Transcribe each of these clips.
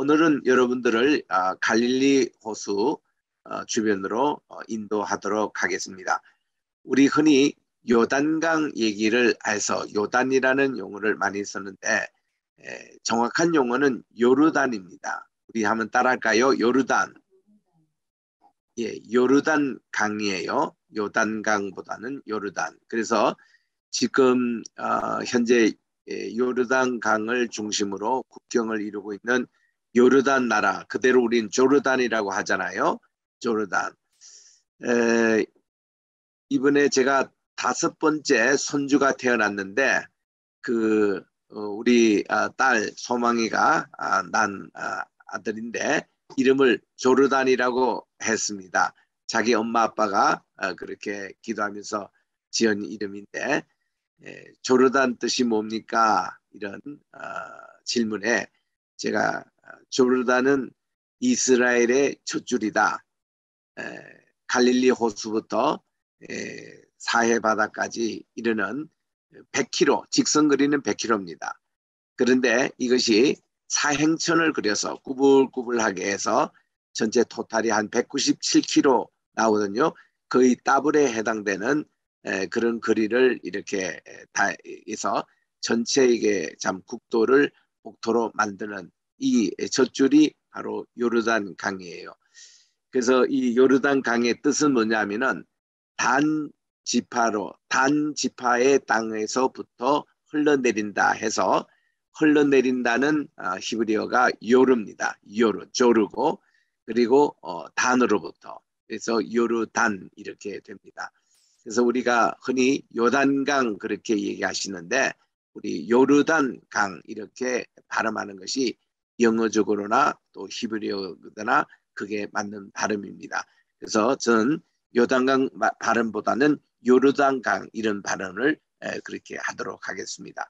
오늘은 여러분들을 갈릴리 호수 주변으로 인도하도록 하겠습니다. 우리 흔히 요단강 얘기를 해서 요단이라는 용어를 많이 쓰는데 정확한 용어는 요르단입니다. 우리 한번 따라할까요? 요르단. 예, 요르단 강이에요. 요단강보다는 요르단. 그래서 지금 현재 요르단 강을 중심으로 국경을 이루고 있는 요르단 나라, 그대로 우린 조르단이라고 하잖아요. 조르단. 이번에 제가 5번째 손주가 태어났는데 우리 딸 소망이가 난 아들인데 이름을 조르단이라고 했습니다. 자기 엄마 아빠가 그렇게 기도하면서 지은 이름인데 조르단 뜻이 뭡니까? 이런 질문에 제가 조르단은 이스라엘의 첫 줄이다. 갈릴리 호수부터 사해 바다까지 이르는 100km, 직선 거리는 100km입니다. 그런데 이것이 사행천을 그려서 꾸불꾸불하게 해서 전체 토탈이 한 197km 나오거든요. 거의 더블에 해당되는 그런 거리를 이렇게 다 해서 전체 이게 참 국도를 복토로 만드는 이 젖줄이 바로 요르단 강이에요. 그래서 이 요르단 강의 뜻은 뭐냐면은 단 지파의 땅에서부터 흘러내린다 해서 흘러내린다는 히브리어가 요르입니다. 조르고 그리고 단으로부터 그래서 요르단 이렇게 됩니다. 그래서 우리가 흔히 요단강 그렇게 얘기하시는데 우리 요르단 강 이렇게 발음하는 것이 영어적으로나 또 히브리어나 그게 맞는 발음입니다. 그래서 저는 요단강 발음보다는 요르단강 이런 발음을 그렇게 하도록 하겠습니다.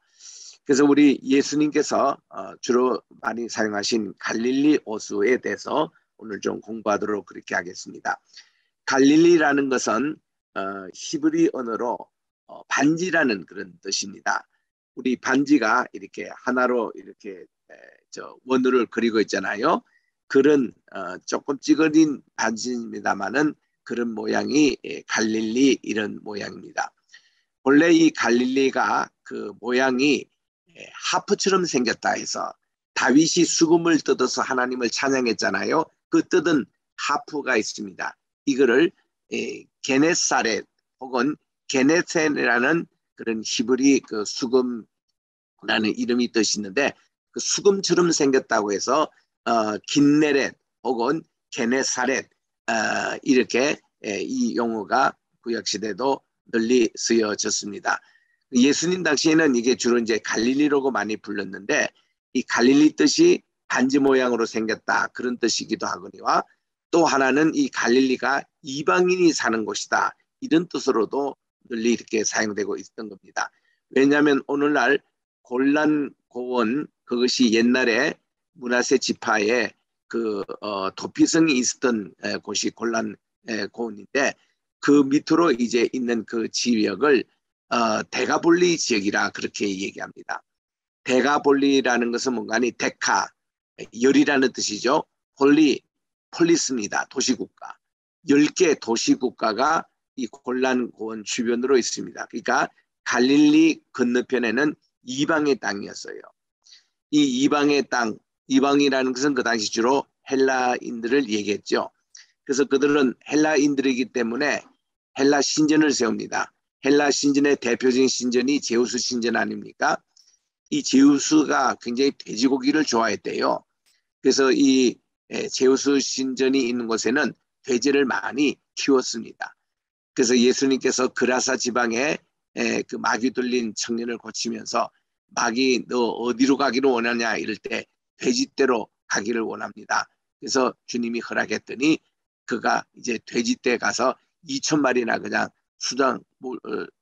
그래서 우리 예수님께서 주로 많이 사용하신 갈릴리 호수에 대해서 오늘 좀 공부하도록 그렇게 하겠습니다. 갈릴리라는 것은 히브리 언어로 반지라는 그런 뜻입니다. 우리 반지가 이렇게 하나로 이렇게 원을 그리고 있잖아요. 그런 조금 찌그린 반지입니다만은 그런 모양이 갈릴리 이런 모양입니다. 원래 이 갈릴리가 그 모양이 하프처럼 생겼다 해서 다윗이 수금을 뜯어서 하나님을 찬양했잖아요. 그 뜯은 하프가 있습니다. 이거를 게네사렛 혹은 게네센이라는 그런 히브리 그 수금라는 이름이 뜻이 있는데 그 수금처럼 생겼다고 해서 긴네렛 혹은 게네사렛 이렇게 이 용어가 구약시대도 널리 쓰여졌습니다. 예수님 당시에는 이게 주로 이제 갈릴리라고 많이 불렀는데 이 갈릴리 뜻이 반지 모양으로 생겼다 그런 뜻이기도 하거니와 또 하나는 이 갈릴리가 이방인이 사는 곳이다 이런 뜻으로도 널리 이렇게 사용되고 있던 겁니다. 왜냐하면 오늘날 골란 고원 그것이 옛날에 므낫세 지파에 그 도피성이 있었던 곳이 골란 고원인데 그 밑으로 이제 있는 그 지역을 데가볼리 지역이라 그렇게 얘기합니다. 데가볼리라는 것은 뭔가니 데카 열이라는 뜻이죠. 폴리 폴리스입니다. 도시국가. 10개 도시국가가 이 골란 고원 주변으로 있습니다. 그러니까 갈릴리 건너편에는 이방의 땅이었어요. 이 이방의 땅, 이방이라는 것은 그 당시 주로 헬라인들을 얘기했죠. 그래서 그들은 헬라인들이기 때문에 헬라 신전을 세웁니다. 헬라 신전의 대표적인 신전이 제우스 신전 아닙니까? 이 제우스가 굉장히 돼지고기를 좋아했대요. 그래서 이 제우스 신전이 있는 곳에는 돼지를 많이 키웠습니다. 그래서 예수님께서 그라사 지방에 그 마귀 들린 청년을 고치면서 마귀 너 어디로 가기를 원하냐 이럴 때 돼지떼로 가기를 원합니다. 그래서 주님이 허락했더니 그가 이제 돼지떼 가서 2,000마리나 그냥 수당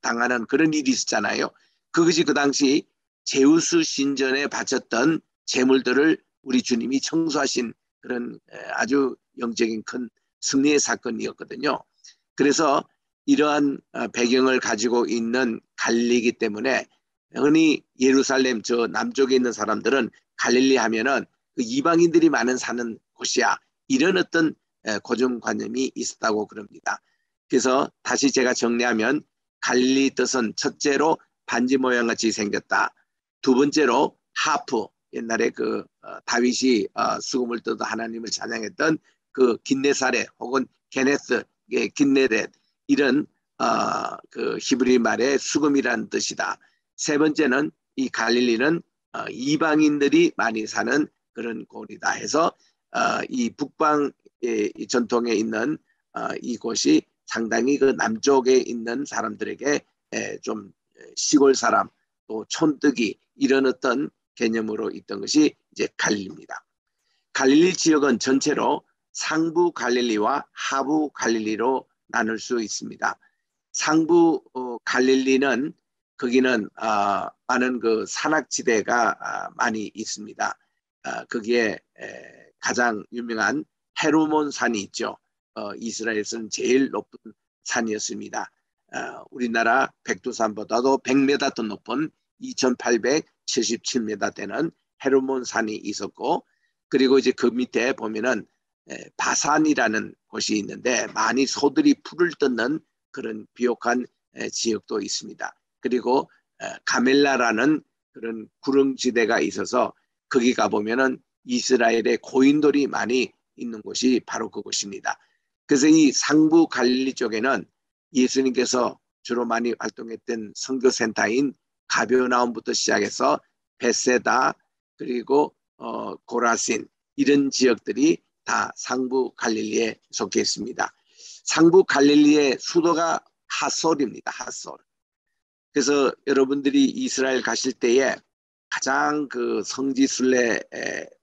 당하는 그런 일이 있었잖아요. 그것이 그 당시 제우스 신전에 바쳤던 제물들을 우리 주님이 청소하신 그런 아주 영적인 큰 승리의 사건이었거든요. 그래서 이러한 배경을 가지고 있는 갈릴리이기 때문에 흔히 예루살렘 저 남쪽에 있는 사람들은 갈릴리 하면은 그 이방인들이 많은 사는 곳이야. 이런 어떤 고정관념이 있었다고 그럽니다. 그래서 다시 제가 정리하면 갈릴리 뜻은 첫째로 반지 모양 같이 생겼다. 두 번째로 하프, 옛날에 그 다윗이 수금을 떠도 하나님을 찬양했던 그 긴네사렛 혹은 게네스, 긴네렛 이런 그 히브리 말의 수금이라는 뜻이다. 세 번째는 이 갈릴리는 이방인들이 많이 사는 그런 곳이다 해서 이 북방의 전통에 있는 이곳이 상당히 그 남쪽에 있는 사람들에게 좀 시골 사람 또 촌뜨기 이런 어떤 개념으로 있던 것이 이제 갈릴리입니다. 갈릴리 지역은 전체로 상부 갈릴리와 하부 갈릴리로 나눌 수 있습니다. 상부 갈릴리는 거기는 많은 그 산악지대가 많이 있습니다. 거기에 가장 유명한 헤르몬 산이 있죠. 이스라엘에서는 제일 높은 산이었습니다. 우리나라 백두산보다도 100m 더 높은 2877m 되는 헤르몬 산이 있었고, 그리고 이제 그 밑에 보면은 바산이라는 곳이 있는데 많이 소들이 풀을 뜯는 그런 비옥한 지역도 있습니다. 그리고 가멜라라는 그런 구릉지대가 있어서 거기 가보면은 이스라엘의 고인돌이 많이 있는 곳이 바로 그곳입니다. 그래서 이 상부 갈릴리 쪽에는 예수님께서 주로 많이 활동했던 선교센터인 가버나움부터 시작해서 베세다 그리고 고라신 이런 지역들이 다 상부 갈릴리에 속해 있습니다. 상부 갈릴리의 수도가 핫솔입니다. 핫솔. 그래서 여러분들이 이스라엘 가실 때에 가장 그 성지순례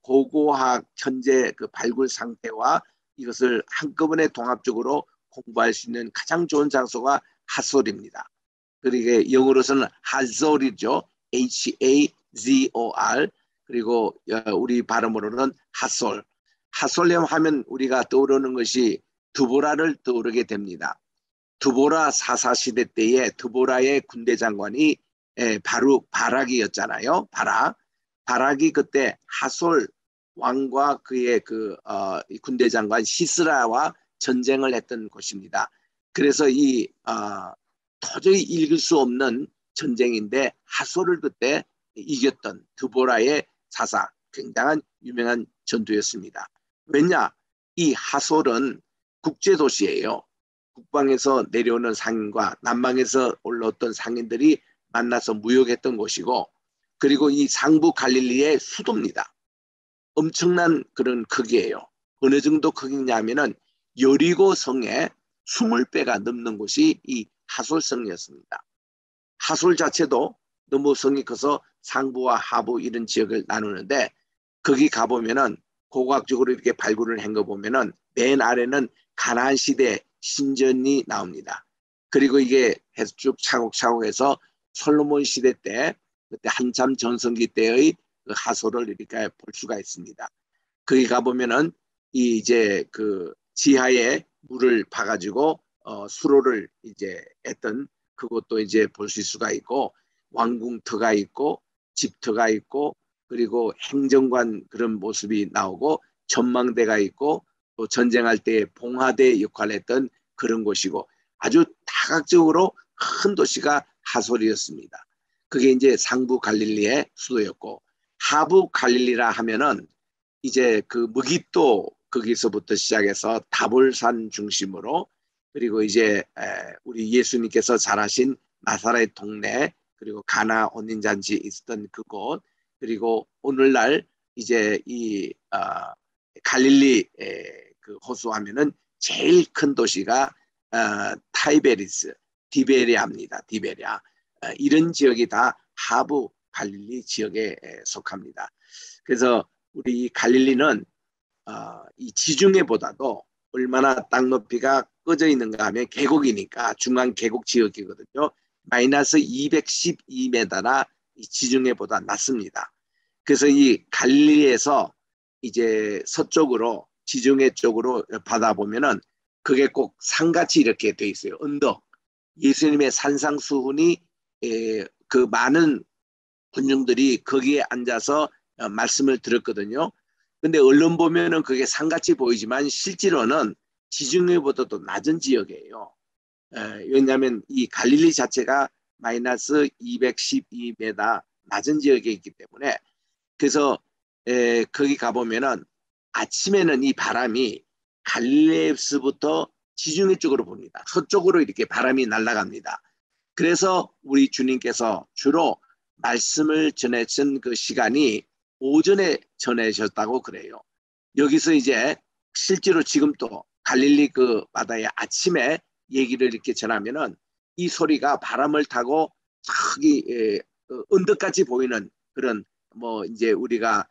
고고학 현재 그 발굴 상태와 이것을 한꺼번에 동합적으로 공부할 수 있는 가장 좋은 장소가 핫솔입니다. 그리고 영어로서는 핫솔이죠. HAZOR. 그리고 우리 발음으로는 핫솔. 핫솔렘 하면 우리가 떠오르는 것이 드보라를 떠오르게 됩니다. 드보라 사사시대 때에 드보라의 군대 장관이 바로 바락이었잖아요. 바락이 그때 핫솔 왕과 그의 그 군대 장관 시스라와 전쟁을 했던 곳입니다. 그래서 이 도저히 읽을 수 없는 전쟁인데 핫솔을 그때 이겼던 드보라의 사사, 굉장한 유명한 전투였습니다. 왜냐? 이 핫솔은 국제도시예요. 북방에서 내려오는 상인과 남방에서 올라왔던 상인들이 만나서 무역했던 곳이고, 그리고 이 상부 갈릴리의 수도입니다. 엄청난 그런 크기예요. 어느 정도 크기냐면은 여리고 성의 20배가 넘는 곳이 이 하솔성이었습니다. 하솔 자체도 너무 성이 커서 상부와 하부 이런 지역을 나누는데, 거기 가보면은 고고학적으로 이렇게 발굴을 한 거 보면은 맨 아래는 가나안 시대 신전이 나옵니다. 그리고 이게 쭉 차곡차곡 해서 솔로몬 시대 때 그때 한참 전성기 때의 그 하솔을 이렇게 볼 수가 있습니다. 거기 가보면은 이제 그 지하에 물을 파가지고 수로를 이제 했던 그것도 이제 볼 수가 있고, 왕궁터가 있고 집터가 있고 그리고 행정관 그런 모습이 나오고 전망대가 있고 또 전쟁할 때 봉화대 역할을 했던 그런 곳이고 아주 다각적으로 큰 도시가 하솔이었습니다. 그게 이제 상부 갈릴리의 수도였고, 하부 갈릴리라 하면은 이제 그 무깃도 거기서부터 시작해서 다볼산 중심으로, 그리고 이제 우리 예수님께서 자라신 나사렛 동네, 그리고 가나 혼인잔치 있었던 그곳, 그리고 오늘날 이제 이 갈릴리 그 호수하면은 제일 큰 도시가 타이베리스, 디베리아입니다. 디베리아. 이런 지역이 다 하부 갈릴리 지역에 속합니다. 그래서 우리 갈릴리는 이 지중해보다도 얼마나 땅 높이가 꺼져 있는가 하면 계곡이니까 중앙 계곡 지역이거든요. 마이너스 212m나 지중해보다 낮습니다. 그래서 이 갈릴리에서 이제 서쪽으로 지중해 쪽으로 바다 보면은 그게 꼭 산같이 이렇게 돼 있어요. 언덕. 예수님의 산상수훈이 그 많은 군중들이 거기에 앉아서 말씀을 들었거든요. 근데 언론 보면은 그게 산같이 보이지만 실제로는 지중해보다도 낮은 지역이에요. 왜냐하면 이 갈릴리 자체가 마이너스 212m 낮은 지역에 있기 때문에 그래서 거기 가보면은 아침에는 이 바람이 갈릴리에서부터 지중해 쪽으로 봅니다. 서쪽으로 이렇게 바람이 날아갑니다. 그래서 우리 주님께서 주로 말씀을 전해준 그 시간이 오전에 전해졌다고 그래요. 여기서 이제 실제로 지금 또 갈릴리 그 바다의 아침에 얘기를 이렇게 전하면은 이 소리가 바람을 타고 저기 언덕같이 보이는 그런 뭐 이제 우리가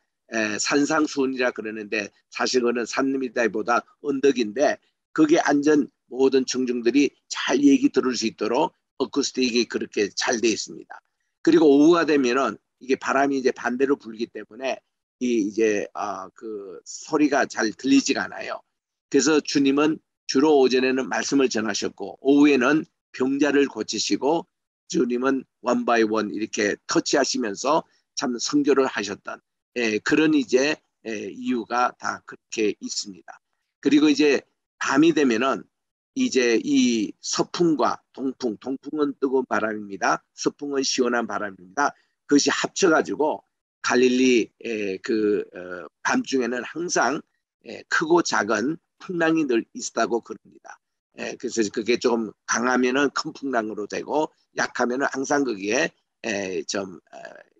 산상수훈이라 그러는데 사실 그는 산림이다보다 언덕인데 거기에 앉은 모든 청중들이 잘 얘기 들을 수 있도록 어쿠스틱이 그렇게 잘 돼 있습니다. 그리고 오후가 되면은 이게 바람이 이제 반대로 불기 때문에 이 이제 그 소리가 잘 들리지가 않아요. 그래서 주님은 주로 오전에는 말씀을 전하셨고 오후에는 병자를 고치시고 주님은 원 바이 원 이렇게 터치하시면서 참 선교를 하셨던 그런 이제 이유가 다 그렇게 있습니다. 그리고 이제 밤이 되면은 이제 이 서풍과 동풍은 뜨거운 바람입니다. 서풍은 시원한 바람입니다. 그것이 합쳐가지고 갈릴리 그 밤중에는 항상 크고 작은 풍랑이 늘 있다고 그럽니다. 그래서 그게 좀 강하면은 큰 풍랑으로 되고 약하면은 항상 거기에 좀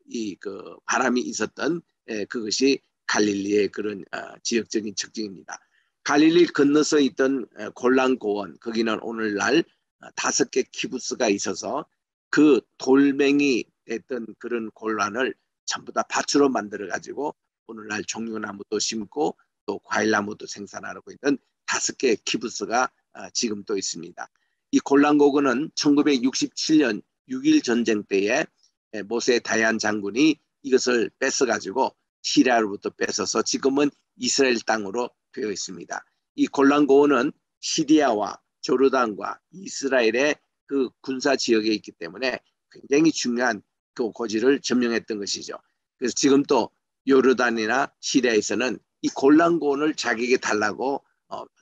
이 그 바람이 있었던 그것이 갈릴리의 그런 지역적인 특징입니다. 갈릴리 건너서 있던 골란고원 거기는 오늘날 5개 키부스가 있어서 그 돌멩이 됐던 그런 골란을 전부 다 밭으로 만들어 가지고 오늘날 종려나무도 심고 또 과일나무도 생산하고 있는 5개 키부스가 지금 또 있습니다. 이 골란고원은 1967년 6.1 전쟁 때에 모세 다얀 장군이 이것을 뺏어가지고 시리아로부터 뺏어서 지금은 이스라엘 땅으로 되어 있습니다. 이 골란고원은 시리아와 조르단과 이스라엘의 그 군사 지역에 있기 때문에 굉장히 중요한 그 고지를 점령했던 것이죠. 그래서 지금 또 요르단이나 시리아에서는 이 골란고원을 자기에게 달라고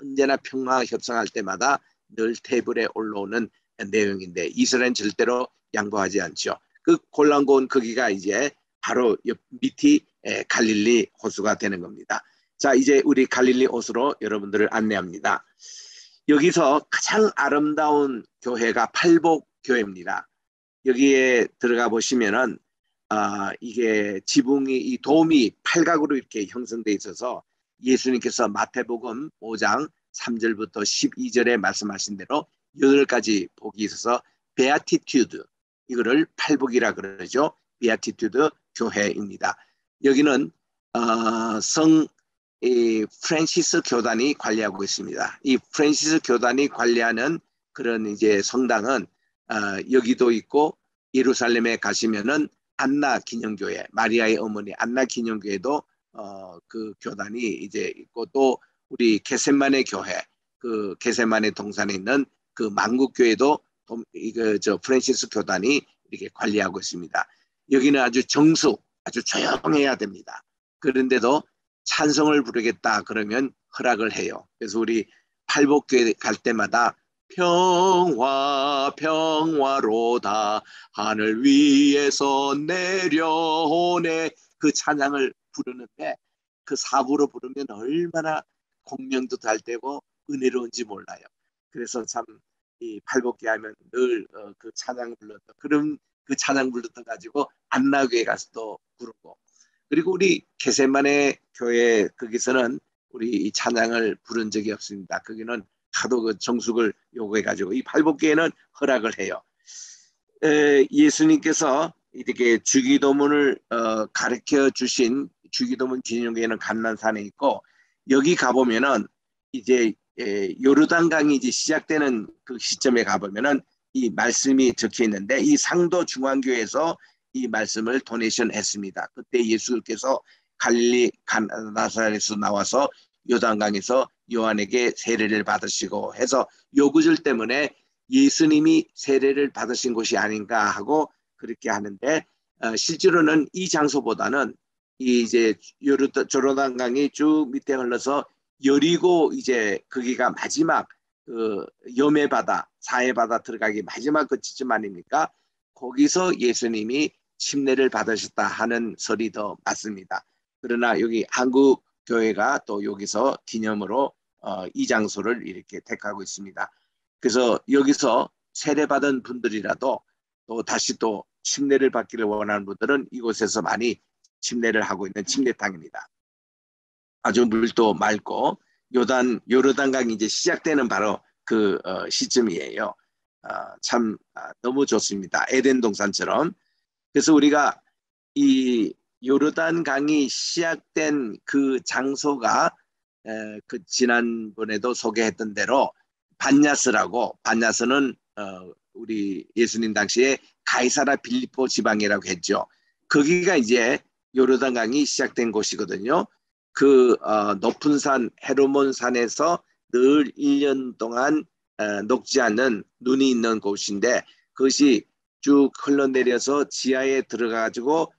언제나 평화 협상할 때마다 늘 테이블에 올라오는 내용인데 이스라엘은 절대로 양보하지 않죠. 그 골란고원 거기가 이제 바로 옆 밑이 갈릴리 호수가 되는 겁니다. 자, 이제 우리 갈릴리 호수로 여러분들을 안내합니다. 여기서 가장 아름다운 교회가 팔복교회입니다. 여기에 들어가 보시면은 이게 지붕이 이 돔이 팔각으로 이렇게 형성돼 있어서 예수님께서 마태복음 5장 3절부터 12절에 말씀하신 대로 8가지 복이 있어서 베아티튜드 이거를 팔복이라 그러죠. 베아티튜드 교회입니다. 여기는 성 프랜시스 교단이 관리하고 있습니다. 이 프랜시스 교단이 관리하는 그런 이제 성당은 여기도 있고 예루살렘에 가시면은 안나 기념교회 마리아의 어머니 안나 기념교회도 그 교단이 이제 있고 또 우리 게셋마네 교회 그 게셋마네 동산에 있는 그 만국교회도 이거 저 프랜시스 교단이 이렇게 관리하고 있습니다. 여기는 아주 아주 조용해야 됩니다. 그런데도 찬송을 부르겠다 그러면 허락을 해요. 그래서 우리 팔복교회 갈 때마다 평화로다 하늘 위에서 내려오네 그 찬양을 부르는데 그 사부로 부르면 얼마나 공명도 잘 되고 은혜로운지 몰라요. 그래서 참 이 팔복기 하면 늘 그 찬양 불렀던 그런 그 찬양 불렀던 가지고 안나교회 가서 또 부르고 그리고 우리 게셋마네 교회 거기서는 우리 이 찬양을 부른 적이 없습니다. 거기는 하도 그 정숙을 요구해가지고 이 팔복교회는 허락을 해요. 예수님께서 이렇게 주기도문을 가르쳐 주신 주기도문 기념교회는 감난산에 있고 여기 가보면은 이제 요르단강이 이제 시작되는 그 시점에 가보면은 이 말씀이 적혀 있는데 이 상도 중앙교회에서 이 말씀을 도네이션 했습니다. 그때 예수께서 갈릴리 나사렛에서 나와서 요단강에서 요한에게 세례를 받으시고 해서 요 구절 때문에 예수님이 세례를 받으신 곳이 아닌가 하고 그렇게 하는데 실제로는 이 장소보다는 이 이제 조르단강이 쭉 밑에 흘러서 여리고 이제 거기가 마지막 그 염해 바다, 사해 바다 들어가기 마지막 그 지점 아닙니까? 거기서 예수님이 침례를 받으셨다 하는 설이 더 맞습니다. 그러나 여기 한국 교회가 또 여기서 기념으로 이 장소를 이렇게 택하고 있습니다. 그래서 여기서 세례받은 분들이라도 또 다시 또 침례를 받기를 원하는 분들은 이곳에서 많이 침례를 하고 있는 침례탕입니다. 아주 물도 맑고 요르단강이 이제 시작되는 바로 그 시점이에요. 참 너무 좋습니다. 에덴 동산처럼. 그래서 우리가 이 요르단강이 시작된 그 장소가 그 지난번에도 소개했던 대로 반야스는 우리 예수님 당시에 가이사라 빌립보 지방이라고 했죠. 거기가 이제 요르단강이 시작된 곳이거든요. 그 높은 산 헤르몬 산에서 늘 1년 동안 녹지 않는 눈이 있는 곳인데 그것이 쭉 흘러내려서 지하에 들어가지고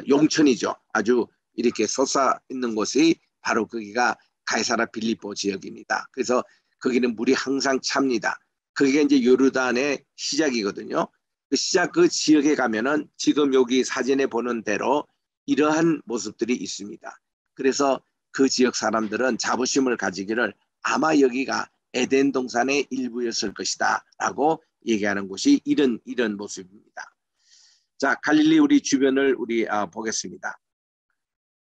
용천이죠. 아주 이렇게 솟아 있는 곳이 바로 거기가 가이사라 빌립보 지역입니다. 그래서 거기는 물이 항상 찹니다. 그게 이제 요르단의 시작이거든요. 그 지역에 가면은 지금 여기 사진에 보는 대로 이러한 모습들이 있습니다. 그래서 그 지역 사람들은 자부심을 가지기를 아마 여기가 에덴 동산의 일부였을 것이다 라고 얘기하는 곳이 이런 모습입니다. 자, 갈릴리 우리 주변을 우리 보겠습니다.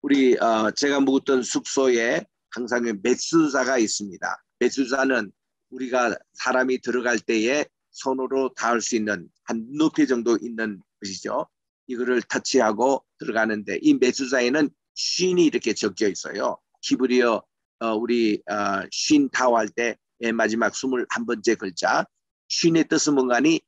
우리 제가 묵었던 숙소에 항상 메수자가 있습니다. 메수자는 우리가 사람이 들어갈 때에 손으로 닿을 수 있는 한 눈높이 정도 있는 것이죠. 이거를 터치하고 들어가는데 이 메수자에는 쉰이 이렇게 적혀 있어요. 히브리어 우리 쉰 타워 할 때 맨 마지막 21번째 글자 쉰의 뜻은 뭔가니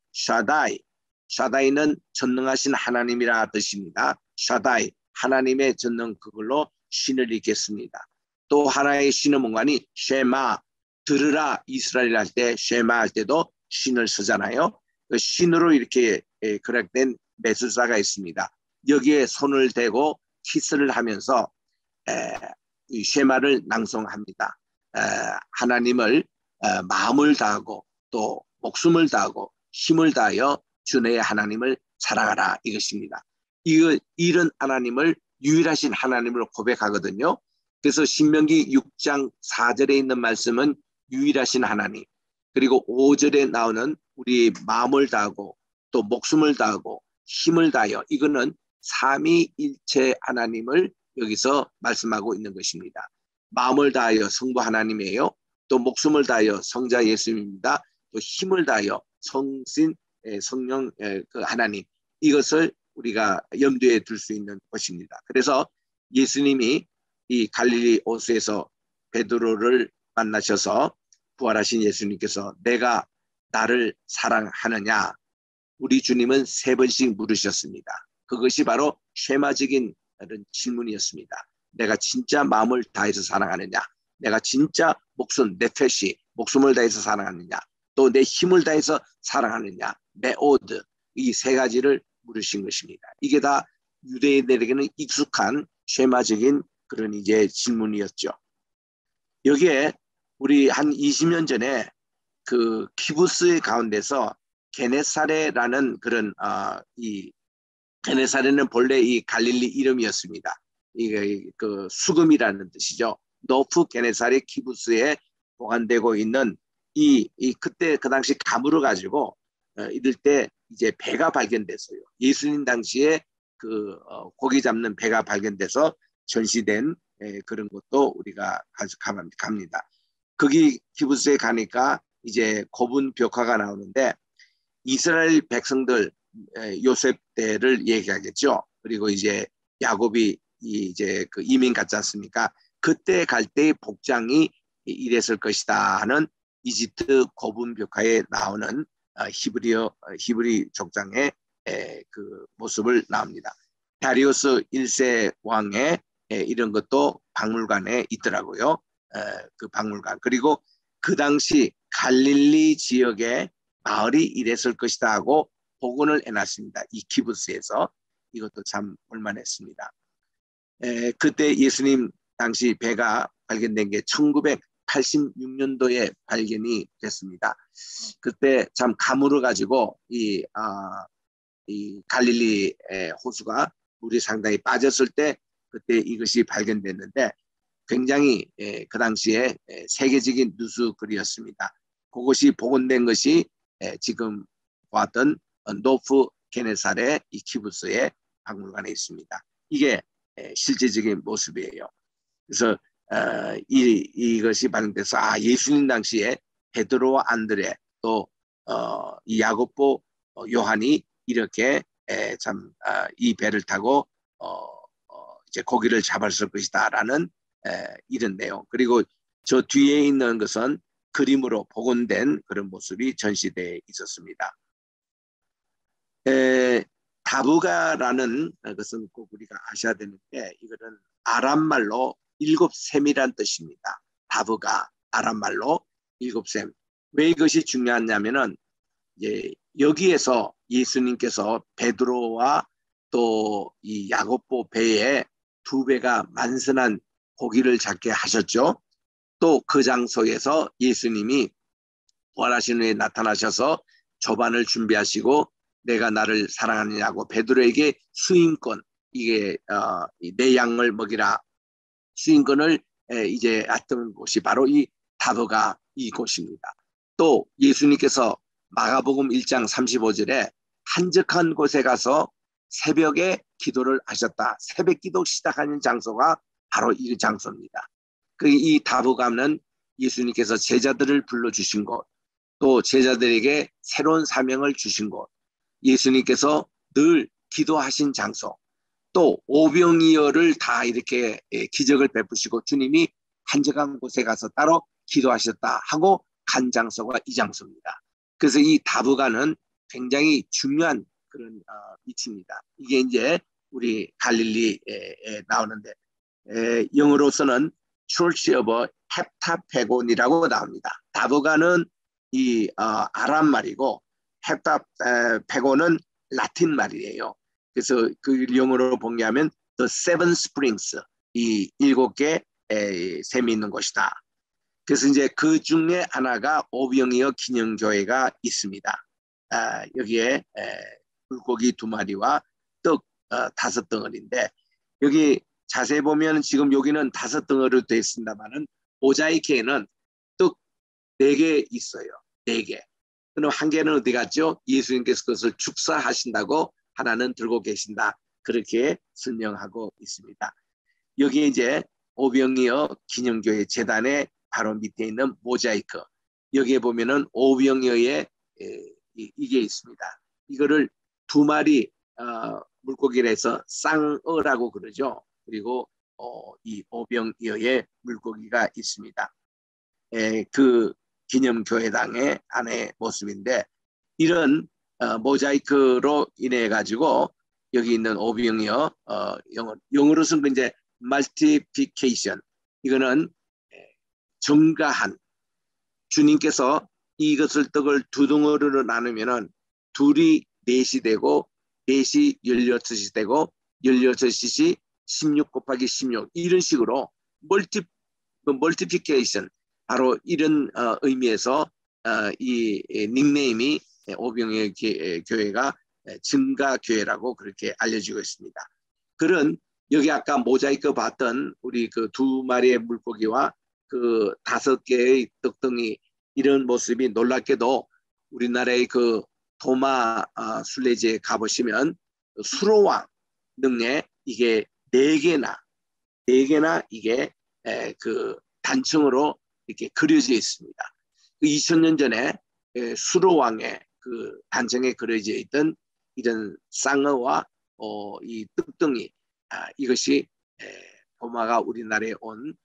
샤다이는 전능하신 하나님이라 뜻입니다. 샤다이 하나님의 전능 그걸로 쉰을 읽겠습니다. 또 하나의 쉰은 뭔가니 쉐마 들으라 이스라엘 할 때 쉐마 할 때도 쉰을 쓰잖아요. 그 쉰으로 이렇게 그락된 메수자가 있습니다. 여기에 손을 대고 키스를 하면서 이 쉐마를 낭송합니다. 하나님을 마음을 다하고 또 목숨을 다하고 힘을 다하여 주의 하나님을 사랑하라 이것입니다. 이런 하나님을 유일하신 하나님으로 고백하거든요. 그래서 신명기 6장 4절에 있는 말씀은 유일하신 하나님, 그리고 5절에 나오는 우리 마음을 다하고 또 목숨을 다하고 힘을 다하여 이거는 삼위일체 하나님을 여기서 말씀하고 있는 것입니다. 마음을 다하여 성부 하나님이에요. 또 목숨을 다하여 성자 예수님입니다. 또 힘을 다하여 성신 성령 그 하나님 이것을 우리가 염두에 둘 수 있는 것입니다. 그래서 예수님이 이 갈릴리 호수에서 베드로를 만나셔서 부활하신 예수님께서 내가 나를 사랑하느냐 우리 주님은 3번씩 물으셨습니다. 그것이 바로 쉐마적인 질문이었습니다. 내가 진짜 마음을 다해서 사랑하느냐 내가 진짜 네페시 목숨을 다해서 사랑하느냐 또 내 힘을 다해서 사랑하느냐 메오드 이 3가지를 물으신 것입니다. 이게 다 유대인들에게는 익숙한 쉐마적인 그런 이제 질문이었죠. 여기에 우리 한 20년 전에 그 키부스 가운데서 게네사레라는 그런 이 게네사레는 본래 이 갈릴리 이름이었습니다. 이게 그 수금이라는 뜻이죠. 노프 게네사레 키부스에 보관되고 있는 그때 그 당시 감으로 가지고 이럴 때 이제 배가 발견됐어요. 예수님 당시에 그 고기 잡는 배가 발견돼서 전시된 그런 것도 우리가 갑니다. 거기 키부스에 가니까 이제 고분 벽화가 나오는데 이스라엘 백성들 요셉 때를 얘기하겠죠. 그리고 이제 야곱이 이제 그 이민 갔지 않습니까? 그때 갈 때의 복장이 이랬을 것이다 하는 이집트 고분 벽화에 나오는 히브리 족장의 그 모습을 나옵니다. 다리우스 1세 왕의 이런 것도 박물관에 있더라고요. 그 박물관. 그리고 그 당시 갈릴리 지역에 마을이 이랬을 것이다 하고 복원을 해놨습니다. 이 키부스에서. 이것도 참 볼만했습니다. 그때 예수님 당시 배가 발견된 게 1986년도에 발견이 됐습니다. 그때 참 가물어 가지고 이 갈릴리 호수가 물이 상당히 빠졌을 때 그때 이것이 발견됐는데 굉장히 그 당시에 세계적인 뉴스글이었습니다. 그것이 복원된 것이 지금 보았던 노프 게네사렛 이 키부스의 박물관에 있습니다. 이게 실제적인 모습이에요. 그래서 이것이 발견돼서 예수님 당시에 베드로와 안드레 또 이 야고보 요한이 이렇게 참 이 배를 타고 이제 고기를 잡았을 것이다라는 이런 내용. 그리고 저 뒤에 있는 것은 그림으로 복원된 그런 모습이 전시되어 있었습니다. 다부가라는 것은 꼭 우리가 아셔야 되는데 이거는 아람말로 일곱 셈이란 뜻입니다. 다부가 아람말로 일곱 셈. 왜 이것이 중요하냐면은 이제 여기에서 예수님께서 베드로와 또 이 야고보 배에 두 배가 만선한 고기를 잡게 하셨죠. 또 그 장소에서 예수님이 부활하신 후에 나타나셔서 조반을 준비하시고 내가 나를 사랑하느냐고 베드로에게 수임권, 이게 내 양을 먹이라 수임권을 이제 했던 곳이 바로 이 다부가 이곳입니다. 또 예수님께서 마가복음 1장 35절에 한적한 곳에 가서 새벽에 기도를 하셨다. 새벽 기도 시작하는 장소가 바로 이 장소입니다. 이 다부가는 예수님께서 제자들을 불러주신 곳, 또 제자들에게 새로운 사명을 주신 곳, 예수님께서 늘 기도하신 장소, 또 오병이어를 다 이렇게 기적을 베푸시고 주님이 한적한 곳에 가서 따로 기도하셨다 하고 간 장소가 이 장소입니다. 그래서 이 다부가는 굉장히 중요한 그런 위치입니다. 이게 이제 우리 갈릴리에 나오는데 영어로서는 Church of 헵타페곤이라고 나옵니다. 다부가는 이 아람 말이고 헵타페곤은 라틴 말이에요. 그래서 그 영어로 번역하면 The Seven Springs, 이 일곱 개 샘이 있는 곳이다. 그래서 이제 그 중에 하나가 오병이어 기념교회가 있습니다. 여기에 물고기 2마리와 떡 5덩어리인데 여기 자세히 보면 지금 여기는 5덩어리로 되어 있습니다만은 모자이크에는 떡 4개 있어요. 4개. 그럼 한 개는 어디 갔죠? 예수님께서 그것을 축사하신다고 하나는 들고 계신다. 그렇게 설명하고 있습니다. 여기에 이제 오병이어 기념교회 재단의 바로 밑에 있는 모자이크. 여기에 보면은 오병이어의 이게 있습니다. 이거를 2마리 물고기를 해서 쌍어라고 그러죠. 그리고 이 오병이어의 물고기가 있습니다. 그 기념교회당의 안의 모습인데 이런 모자이크로 인해 가지고 여기 있는 오병이어 영어로서는 이제 multiplication, 이거는 증가한, 주님께서 이것을 떡을 2덩어리로 나누면은 2이 4이 되고 4이 16이 되고 16이 16 곱하기 16 이런 식으로 멀티피케이션, 바로 이런 의미에서 이 닉네임이 오병이어 교회가 증가교회라고 그렇게 알려지고 있습니다. 그런 여기 아까 모자이크 봤던 우리 그 2마리의 물고기와 그 5개의 떡덩이, 이런 모습이 놀랍게도 우리나라의 그 도마 순례지에 가보시면 수로왕 등에 이게 4개나 이게 그 단층으로 이렇게 그려져 있습니다. 그 2000년 전에 수로왕의 그 단층에 그려져 있던 이런 쌍어와 이 떡덩이, 이것이 도마가 우리나라에 온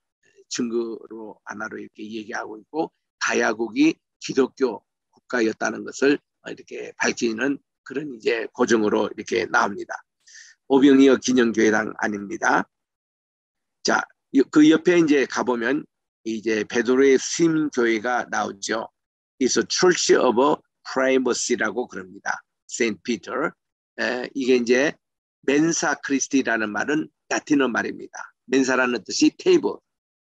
증거로 하나로 이렇게 얘기하고 있고 가야국이 기독교 국가였다는 것을 이렇게 밝히는 그런 이제 고정으로 이렇게 나옵니다. 오병이어 기념교회당 아닙니다. 자, 그 옆에 이제 가보면 이제 베드로의 수임교회가 나오죠. 그래서 Church of Primacy라고 그럽니다. Saint Peter. 이게 이제 멘사 크리스티라는 말은 라틴어 말입니다. 멘사라는 뜻이 테이블,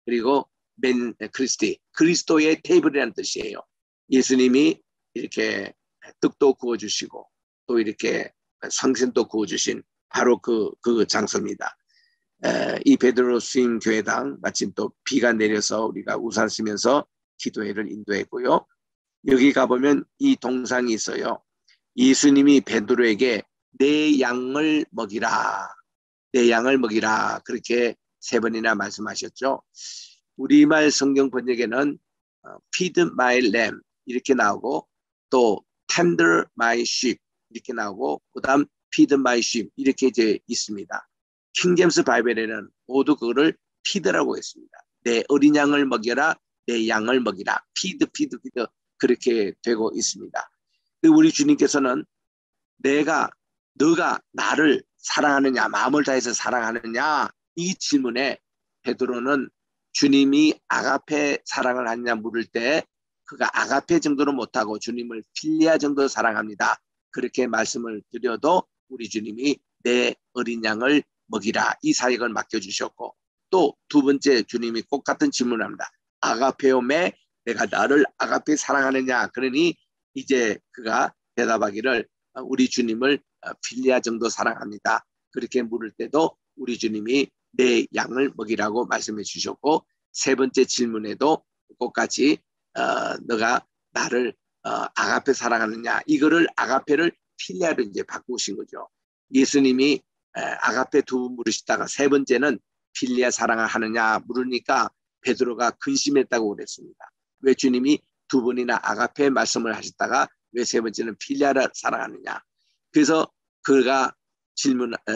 그리고 맨 크리스티, 그리스도의 테이블이라는 뜻이에요. 예수님이 이렇게 떡도 구워주시고 또 이렇게 생선도 구워주신 바로 그 장소입니다. 이 베드로 수임 교회당 마침 또 비가 내려서 우리가 우산 쓰면서 기도회를 인도했고요. 여기 가보면 이 동상이 있어요. 예수님이 베드로에게 내 양을 먹이라, 내 양을 먹이라, 그렇게 3번이나 말씀하셨죠. 우리말 성경 번역에는 feed my lamb 이렇게 나오고 또 tender my sheep 이렇게 나오고 그다음 feed my sheep 이렇게 이제 있습니다. 킹제임스 바이블에는 모두 그거를 feed라고 했습니다. 내 어린 양을 먹여라, 내 양을 먹이라, feed 그렇게 되고 있습니다. 우리 주님께서는 너가 나를 사랑하느냐, 마음을 다해서 사랑하느냐, 이 질문에 베드로는 주님이 아가페 사랑을 하느냐 물을 때 그가 아가페 정도는 못하고 주님을 필리아 정도 사랑합니다. 그렇게 말씀을 드려도 우리 주님이 내 어린 양을 먹이라 이 사역을 맡겨주셨고, 또 두 번째 주님이 꼭 같은 질문을 합니다. 아가페오메, 내가 나를 아가페 사랑하느냐. 그러니 이제 그가 대답하기를 우리 주님을 필리아 정도 사랑합니다. 그렇게 물을 때도 우리 주님이 내 양을 먹이라고 말씀해 주셨고, 3번째 질문에도 똑같이 너가 나를 아가페 사랑하느냐, 이거를 아가페를 필리아로 이제 바꾸신 거죠. 예수님이 아가페 2번 물으시다가 3번째는 필리아 사랑을 하느냐 물으니까 베드로가 근심했다고 그랬습니다. 왜 주님이 2번이나 아가페 말씀을 하셨다가 왜 3번째는 필리아를 사랑하느냐. 그래서 그가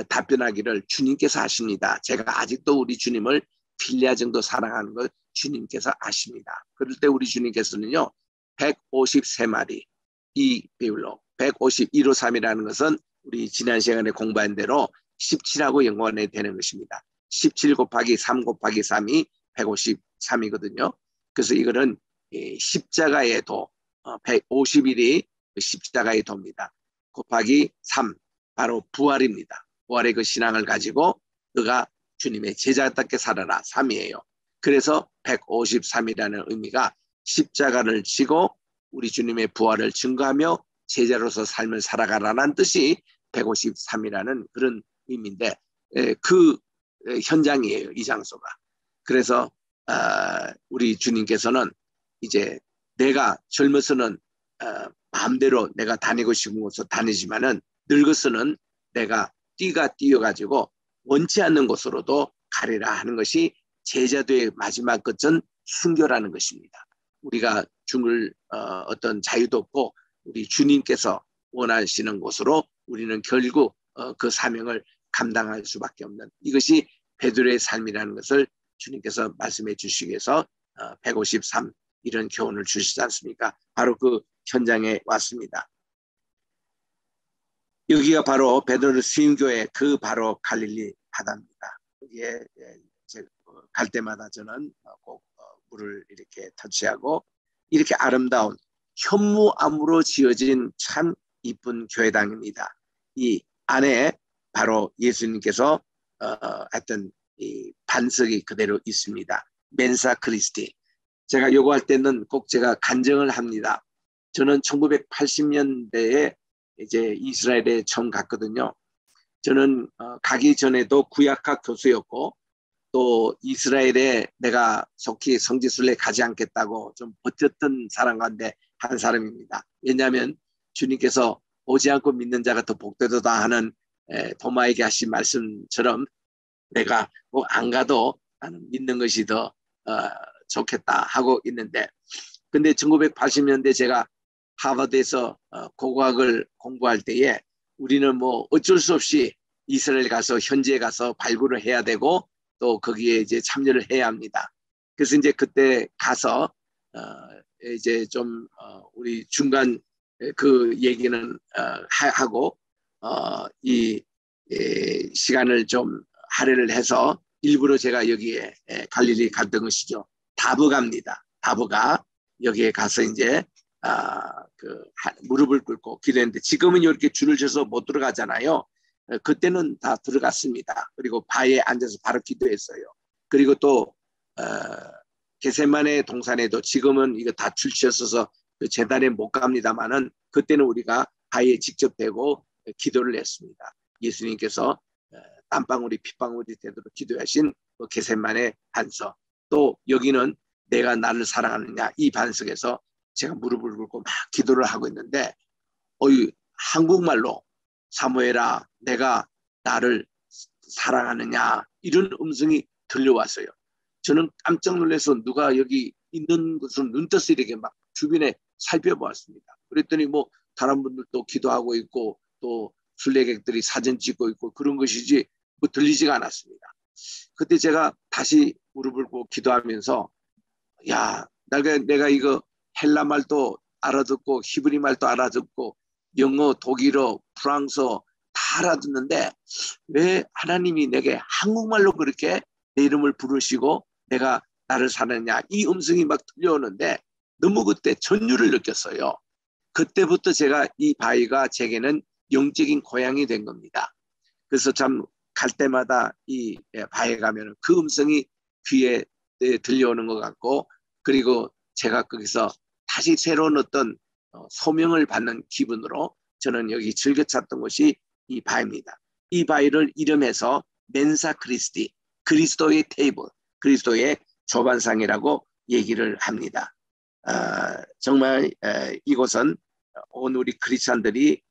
답변하기를 주님께서 아십니다. 제가 아직도 우리 주님을 필리아 정도 사랑하는 걸 주님께서 아십니다. 그럴 때 우리 주님께서는요, 153마리 이 비율로 15153이라는 것은 우리 지난 시간에 공부한 대로 17하고 연관이 되는 것입니다. 17 곱하기 3 곱하기 3이 153이거든요. 그래서 이거는 십자가의 도, 151이 십자가의 도입니다. 곱하기 3, 바로 부활입니다. 부활의 그 신앙을 가지고 너가 주님의 제자답게 살아라, 3이에요. 그래서 153이라는 의미가 십자가를 지고 우리 주님의 부활을 증거하며 제자로서 삶을 살아가라는 뜻이 153이라는 그런 의미인데, 그 현장이에요, 이 장소가. 그래서 우리 주님께서는 이제 내가 젊어서는 마음대로 내가 다니고 싶은 곳으로 다니지만은 늙어서는 내가 띠가 띄어가지고 원치 않는 곳으로도 가리라 하는 것이 제자도의 마지막 끝은 순교라는 것입니다. 우리가 죽을 어떤 자유도 없고 우리 주님께서 원하시는 곳으로 우리는 결국 그 사명을 감당할 수밖에 없는, 이것이 베드로의 삶이라는 것을 주님께서 말씀해 주시기 위해서 153 이런 교훈을 주시지 않습니까? 바로 그 현장에 왔습니다. 여기가 바로 베드로 수임교회 그 바로 갈릴리 바다입니다. 여기에 갈 때마다 저는 꼭 물을 이렇게 터치하고, 이렇게 아름다운 현무암으로 지어진 참 이쁜 교회당입니다. 이 안에 바로 예수님께서 했던 이 반석이 그대로 있습니다. 멘사 크리스티. 제가 요거 할 때는 꼭 제가 간증을 합니다. 저는 1980년대에 이제 이스라엘에 처음 갔거든요. 저는 가기 전에도 구약학 교수였고, 또 이스라엘에 내가 속히 성지순례 가지 않겠다고 좀 버텼던 사람 가운데 한 사람입니다. 왜냐하면 주님께서 오지 않고 믿는 자가 더 복되도다 하는 도마에게 하신 말씀처럼 내가 뭐 안 가도 나는 믿는 것이 더 좋겠다 하고 있는데, 근데 1980년대 제가 하버드에서 고고학을 공부할 때에 우리는 뭐 어쩔 수 없이 이스라엘 가서 현지에 가서 발굴을 해야 되고 또 거기에 이제 참여를 해야 합니다. 그래서 이제 그때 가서 이제 좀 우리 중간 그 얘기는 하고 이 시간을 좀 할애를 해서 일부러 제가 여기에 갈릴리 갔던 것이죠. 다브가입니다. 다브가 여기에 가서 이제 무릎을 꿇고 기도했는데, 지금은 이렇게 줄을 쳐서 못 들어가잖아요. 그때는 다 들어갔습니다. 그리고 바위에 앉아서 바로 기도했어요. 그리고 또 겟세마네 동산에도 지금은 이거 다 줄치었어서 그 재단에 못 갑니다만은 그때는 우리가 바위에 직접 대고 기도를 했습니다. 예수님께서 땀방울이 핏방울이 되도록 기도하신 그 겟세마네 반석. 또 여기는 내가 나를 사랑하느냐 이 반석에서 제가 무릎을 꿇고 막 기도를 하고 있는데 한국말로 사무엘아 내가 나를 사랑하느냐 이런 음성이 들려왔어요. 저는 깜짝 놀라서 누가 여기 있는 것을 눈떠서 이렇게 막 주변에 살펴보았습니다. 그랬더니 뭐 다른 분들도 기도하고 있고 또 순례객들이 사진 찍고 있고 그런 것이지 뭐 들리지가 않았습니다. 그때 제가 다시 무릎을 꿇고 기도하면서 야 내가 이거 헬라 말도 알아듣고 히브리 말도 알아듣고 영어, 독일어, 프랑스어 다 알아듣는데 왜 하나님이 내게 한국말로 그렇게 내 이름을 부르시고 내가 나를 사느냐 이 음성이 막 들려오는데 너무 그때 전율을 느꼈어요. 그때부터 제가 이 바위가 제게는 영적인 고향이 된 겁니다. 그래서 참 갈 때마다 이 바위에 가면 그 음성이 귀에 들려오는 것 같고 그리고 제가 거기서 다시 새로운 어떤 소명을 받는 기분으로 저는 여기 즐겨 찾던 것이 이 바위입니다. 이 바위를 이름해서 멘사 크리스티, 그리스도의 테이블, 그리스도의 조반상이라고 얘기를 합니다. 정말 이곳은 온 우리 크리스찬들이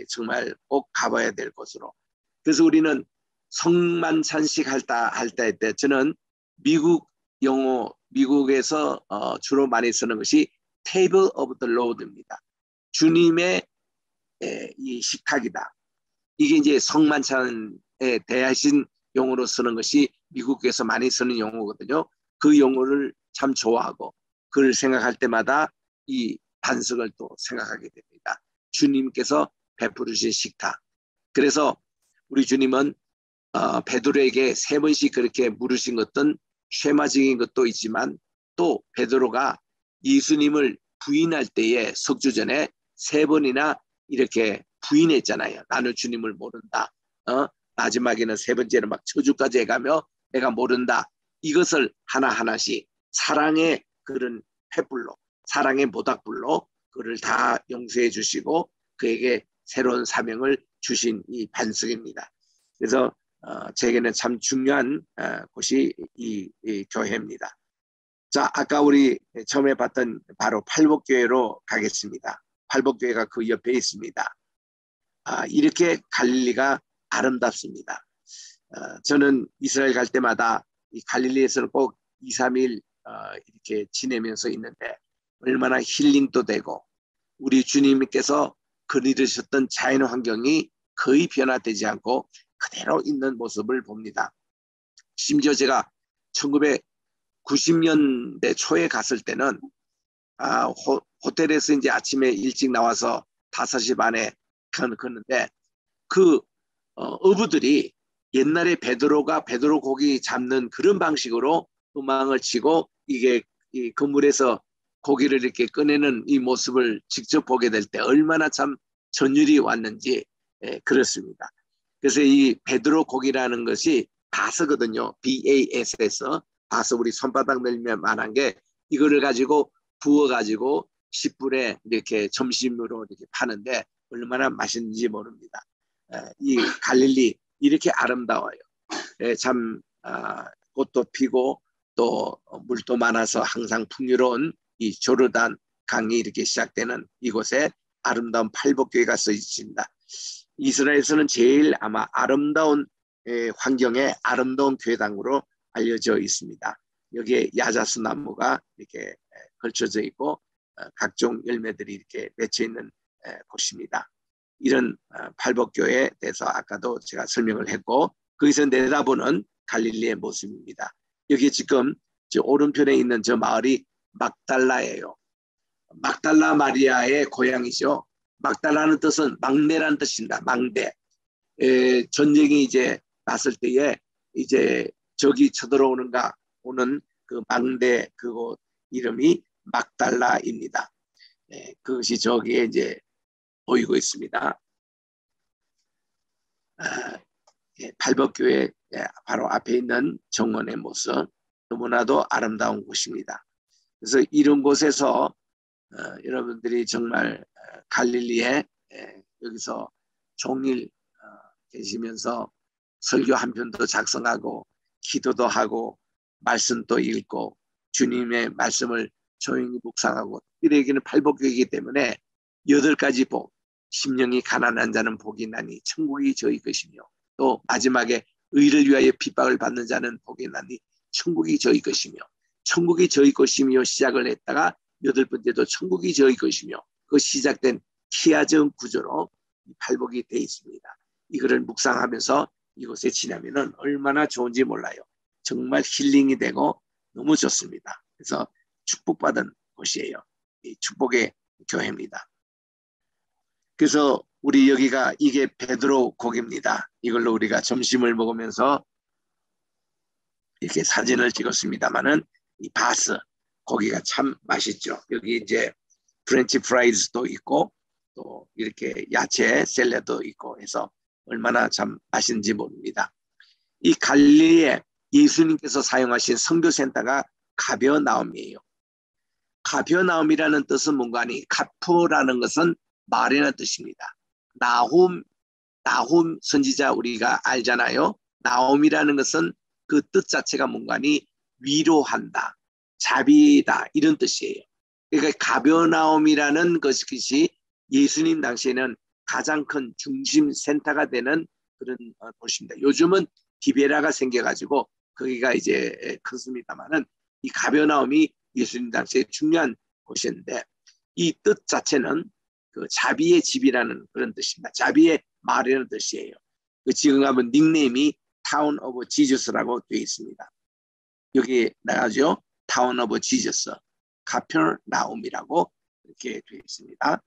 정말 꼭 가봐야 될 곳으로. 그래서 우리는 성만찬식 할 때 저는 미국 영어 미국에서 주로 많이 쓰는 것이 Table of the Lord입니다. 주님의 이 식탁이다. 이게 이제 성만찬에 대하신 용어로 쓰는 것이 미국에서 많이 쓰는 용어거든요. 그 용어를 참 좋아하고 그걸 생각할 때마다 이 반석을 또 생각하게 됩니다. 주님께서 베푸르신 식탁. 그래서 우리 주님은 베드로에게 3번씩 그렇게 물으신 것은 쉐마적인 것도 있지만 또 베드로가 예수님을 부인할 때에 석주전에 3번이나 이렇게 부인했잖아요. 나는 주님을 모른다. 마지막에는 3번째는 막 저주까지 해가며 내가 모른다. 이것을 하나하나씩 사랑의 그런 횃불로 사랑의 모닥불로 그를 다 용서해 주시고 그에게 새로운 사명을 주신 이 반석입니다. 그래서 제게는 참 중요한 곳이 이 교회입니다. 자, 아까 우리 처음에 봤던 바로 팔복교회로 가겠습니다. 팔복교회가 그 옆에 있습니다. 이렇게 갈릴리가 아름답습니다. 저는 이스라엘 갈 때마다 이 갈릴리에서는 꼭 2, 3일 이렇게 지내면서 있는데 얼마나 힐링도 되고 우리 주님께서 그리셨던 자연 환경이 거의 변화되지 않고 그대로 있는 모습을 봅니다. 심지어 제가 1990년대 초에 갔을 때는 호텔에서 이제 아침에 일찍 나와서 5시 반에 걷는데 그 어부들이 옛날에 베드로 고기 잡는 그런 방식으로 음악을 치고 이게 이 건물에서 고기를 이렇게 꺼내는 이 모습을 직접 보게 될 때 얼마나 참 전율이 왔는지 그렇습니다. 그래서 이 베드로 고기라는 것이 바스거든요. BAS에서 바스 우리 손바닥 늘면 만한 게 이거를 가지고 부어가지고 10불에 이렇게 점심으로 이렇게 파는데 얼마나 맛있는지 모릅니다. 이 갈릴리 이렇게 아름다워요. 참 꽃도 피고 또 물도 많아서 항상 풍요로운 이 조르단 강이 이렇게 시작되는 이곳에 아름다운 팔복교회가 써 있습니다. 이스라엘에서는 제일 아마 아름다운 환경에 아름다운 교회당으로 알려져 있습니다. 여기에 야자수 나무가 이렇게 걸쳐져 있고 각종 열매들이 이렇게 맺혀 있는 곳입니다. 이런 팔복교회에 대해서 아까도 제가 설명을 했고 거기서 내다보는 갈릴리의 모습입니다. 여기 지금 저 오른편에 있는 저 마을이 막달라예요. 막달라 마리아의 고향이죠. 막달라는 뜻은 막내라는 뜻입니다. 막내. 전쟁이 이제 났을 때에 이제 적이 쳐들어오는가 오는 그 막내 그곳 이름이 막달라입니다. 그것이 저기에 이제 보이고 있습니다. 팔복교회 바로 앞에 있는 정원의 모습 너무나도 아름다운 곳입니다. 그래서 이런 곳에서 여러분들이 정말 갈릴리에 여기서 종일 계시면서 설교 한 편도 작성하고 기도도 하고 말씀도 읽고 주님의 말씀을 조용히 묵상하고 우리에게는 팔복교이기 때문에 8가지 복, 심령이 가난한 자는 복이 나니 천국이 저희 것이며 또 마지막에 의를 위하여 핍박을 받는 자는 복이 나니 천국이 저희 것이며 천국이 저희 것이며 시작을 했다가 8번째도 천국이 저희 것이며 그 시작된 키아적 구조로 팔복이 되어 있습니다. 이거를 묵상하면서 이곳에 지나면은 얼마나 좋은지 몰라요. 정말 힐링이 되고 너무 좋습니다. 그래서 축복받은 곳이에요. 이 축복의 교회입니다. 그래서 우리 여기가 이게 베드로 고기입니다. 이걸로 우리가 점심을 먹으면서 이렇게 사진을 찍었습니다만은 이 바스 고기가 참 맛있죠. 여기 이제 프렌치 프라이즈도 있고 또 이렇게 야채 샐러드도 있고 해서 얼마나 참 맛있는지 모릅니다. 이 갈릴리에 예수님께서 사용하신 선교센터가 가버나움이에요. 가버나움이라는 뜻은 뭔가 하니 가프라는 것은 말이라는 뜻입니다. 나훔 선지자 우리가 알잖아요. 나움이라는 것은 그 뜻 자체가 뭔가 하니 위로한다, 자비다 이런 뜻이에요. 그러니까 가버나움이라는 것이 예수님 당시에는 가장 큰 중심 센터가 되는 그런 곳입니다. 요즘은 디베라가 생겨가지고 거기가 이제 컸습니다만은 이 가버나움이 예수님 당시에 중요한 곳이었는데 이 뜻 자체는 그 자비의 집이라는 그런 뜻입니다. 자비의 말이라는 뜻이에요. 그 지금 가면 닉네임이 타운 오브 지저스라고 되어 있습니다. 여기 나가죠. 타운 오브 지저스, 가퍼나움이라고 이렇게 되어 있습니다.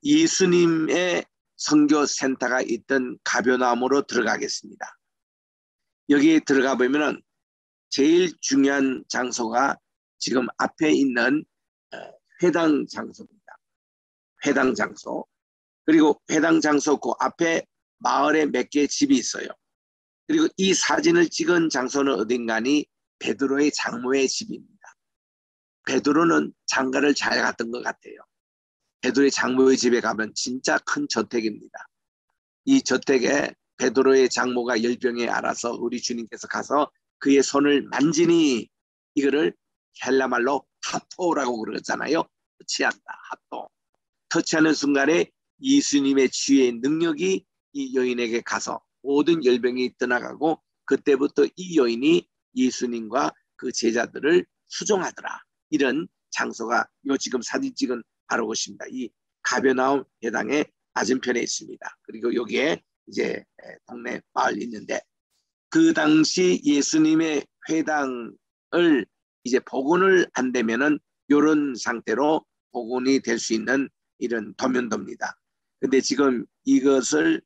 예수님의 선교센터가 있던 가버나움으로 들어가겠습니다. 여기 들어가 보면은 제일 중요한 장소가 지금 앞에 있는 회당 장소입니다. 회당 장소. 그리고 회당 장소 그 앞에 마을에 몇 개의 집이 있어요. 그리고 이 사진을 찍은 장소는 어딘가니 베드로의 장모의 집입니다. 베드로는 장가를 잘 갔던 것 같아요. 베드로의 장모의 집에 가면 진짜 큰 저택입니다. 이 저택에 베드로의 장모가 열병에 알아서 우리 주님께서 가서 그의 손을 만지니 이거를 헬라말로 하토라고 그러잖아요. 터치한다. 하토. 터치하는 순간에 예수님의 치유의 능력이 이 여인에게 가서 모든 열병이 떠나가고 그때부터 이 여인이 예수님과 그 제자들을 수종하더라. 이런 장소가 요 지금 사진 찍은 바로 곳입니다. 이 가버나움 회당의 맞은편에 있습니다. 그리고 여기에 이제 동네 마을이 있는데 그 당시 예수님의 회당을 이제 복원을 안 되면은 이런 상태로 복원이 될 수 있는 이런 도면도입니다. 근데 지금 이것을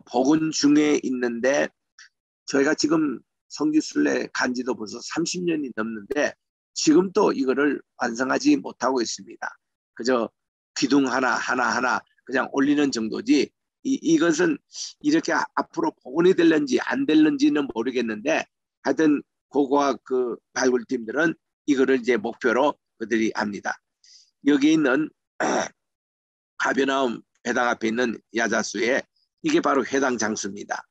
복원 중에 있는데 저희가 지금 성지순례 간지도 벌써 30년이 넘는데 지금도 이거를 완성하지 못하고 있습니다. 그저 기둥 하나 그냥 올리는 정도지 이것은 이렇게 앞으로 복원이 될는지 안 될는지는 모르겠는데 하여튼 고고와 그 발굴팀들은 이거를 이제 목표로 그들이 합니다. 여기 있는 가버나움 회당 앞에 있는 야자수에 이게 바로 회당 장수입니다.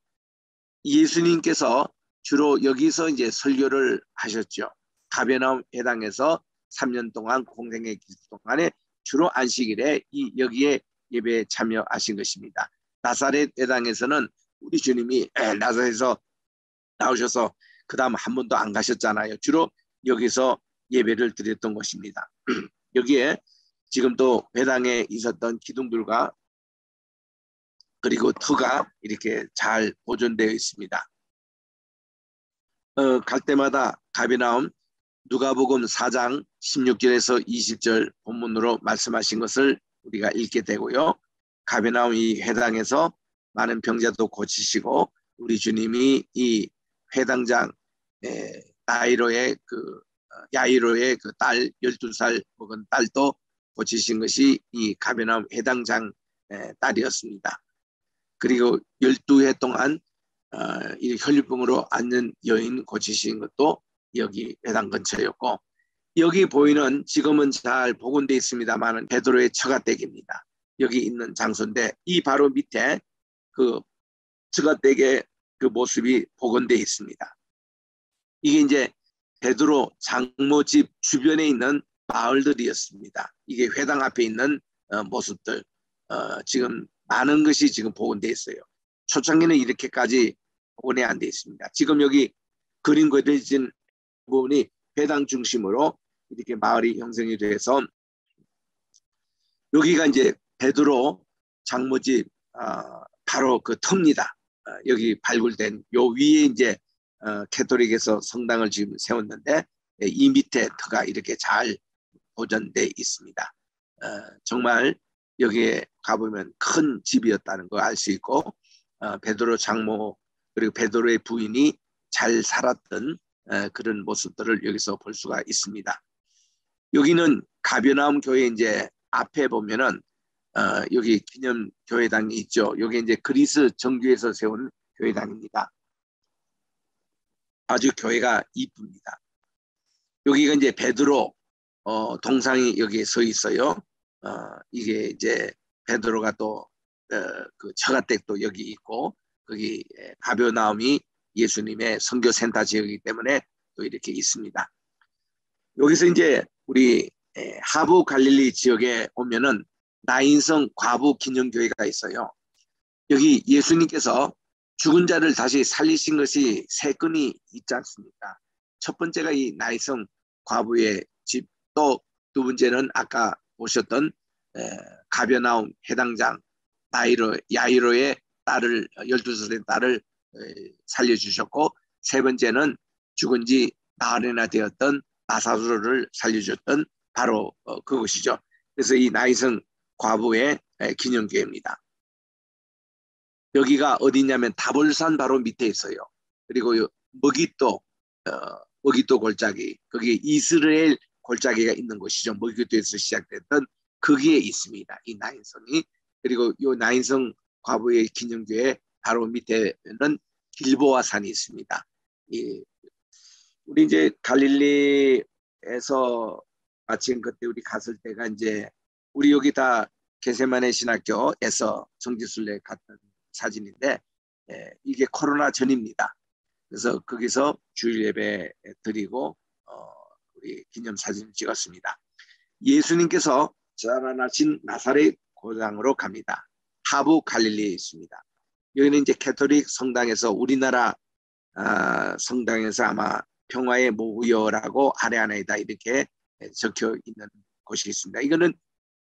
예수님께서 주로 여기서 이제 설교를 하셨죠. 가버나움 회당에서 3년 동안 공생의 기수 동안에 주로 안식일에 여기에 예배에 참여하신 것입니다. 나사렛 회당에서는 우리 주님이 나사렛에서 나오셔서 그 다음 한 번도 안 가셨잖아요. 주로 여기서 예배를 드렸던 것입니다. 여기에 지금 또 회당에 있었던 기둥들과 그리고 터가 이렇게 잘 보존되어 있습니다. 갈 때마다 가버나움 누가복음 4장 16절에서 20절 본문으로 말씀하신 것을 우리가 읽게 되고요. 가버나움 이 회당에서 많은 병자도 고치시고 우리 주님이 이 회당장 야이로의 그 딸 12살 먹은 딸도 고치신 것이 이 가버나움 회당장 딸이었습니다. 그리고 12해 동안 이 혈류병으로 앉는 여인 고치신 것도 여기 회당 근처였고, 여기 보이는 지금은 잘 복원되어 있습니다만 베드로의 처가댁입니다. 여기 있는 장소인데 이 바로 밑에 그 처가댁의 그 모습이 복원되어 있습니다. 이게 이제 베드로 장모 집 주변에 있는 마을들이었습니다. 이게 회당 앞에 있는 모습들 지금 많은 것이 지금 복원되어 있어요. 초창기는 이렇게까지 복원이 안 되어 있습니다. 지금 여기 그림 그려진 부분이 회당 중심으로 이렇게 마을이 형성이 돼서 여기가 이제 베드로 장모집 바로 그 터입니다. 여기 발굴된 요 위에 이제 캐톨릭에서 성당을 지금 세웠는데 이 밑에 터가 이렇게 잘 보존돼 있습니다. 정말 여기에 가보면 큰 집이었다는 거 알 수 있고 베드로 장모 그리고 베드로의 부인이 잘 살았던 그런 모습들을 여기서 볼 수가 있습니다. 여기는 가버나움 교회 이제 앞에 보면은 여기 기념 교회당이 있죠. 여기 이제 그리스 정교에서 세운 교회당입니다. 아주 교회가 이쁩니다. 여기가 이제 베드로 동상이 여기 서 있어요. 이게 이제 베드로가 또 그 처가댁도 여기 있고 거기 가버나움이 예수님의 선교센터 지역이기 때문에 또 이렇게 있습니다. 여기서 이제 우리 하부 갈릴리 지역에 오면은 나인성 과부 기념교회가 있어요. 여기 예수님께서 죽은 자를 다시 살리신 것이 세 건이 있지 않습니까? 첫 번째가 이 나인성 과부의 집, 또 두 번째는 아까 보셨던 가버나움 해당장 야이로의 딸을 12살 된 딸을 살려주셨고, 세 번째는 죽은 지 나흘이나 되었던 나사로를 살려줬던 바로 그것이죠. 그래서 이 나이성 과부의 기념교회입니다. 여기가 어디냐면 다볼산 바로 밑에 있어요. 그리고 머기또 골짜기, 거기에 이스라엘 골짜기가 있는 곳이죠. 머기또에서 시작됐던 거기에 있습니다. 이 나인성이. 그리고 이 나인성 과부의 기념교회 바로 밑에는 길보아 산이 있습니다. 우리 이제 갈릴리에서 마침 그때 우리 갔을 때가 이제 우리 여기 다 게세마네 신학교에서 성지순례 갔던 사진인데 이게 코로나 전입니다. 그래서 거기서 주일 예배 드리고 우리 기념 사진을 찍었습니다. 예수님께서 자라나신 나사렛 고장으로 갑니다. 하부 갈릴리에 있습니다. 여기는 이제 캐톨릭 성당에서 우리나라 성당에서 아마 평화의 모후여라고 아레아나이다 이렇게 적혀 있는 곳이 있습니다. 이거는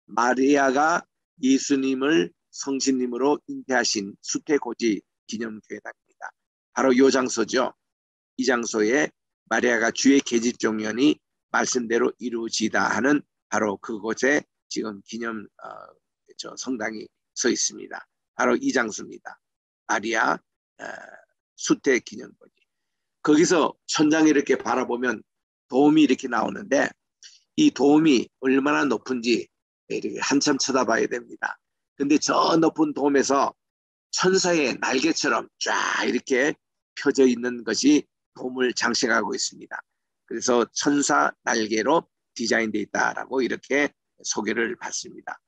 마리아가 예수님을 성신님으로 잉태하신 수태고지 기념교회당입니다. 바로 이 장소죠. 이 장소에 마리아가 주의 계집종년이 말씀대로 이루어지다 하는 바로 그곳에 지금 기념 성당이 서 있습니다. 바로 이 장소입니다. 마리아 수태 기념고지. 거기서 천장에 이렇게 바라보면 도움이 이렇게 나오는데 이 도움이 얼마나 높은지 이렇게 한참 쳐다봐야 됩니다. 근데 저 높은 도움에서 천사의 날개처럼 쫙 이렇게 펴져 있는 것이 도움을 장식하고 있습니다. 그래서 천사 날개로 디자인되어 있다라고 이렇게 소개를 받습니다.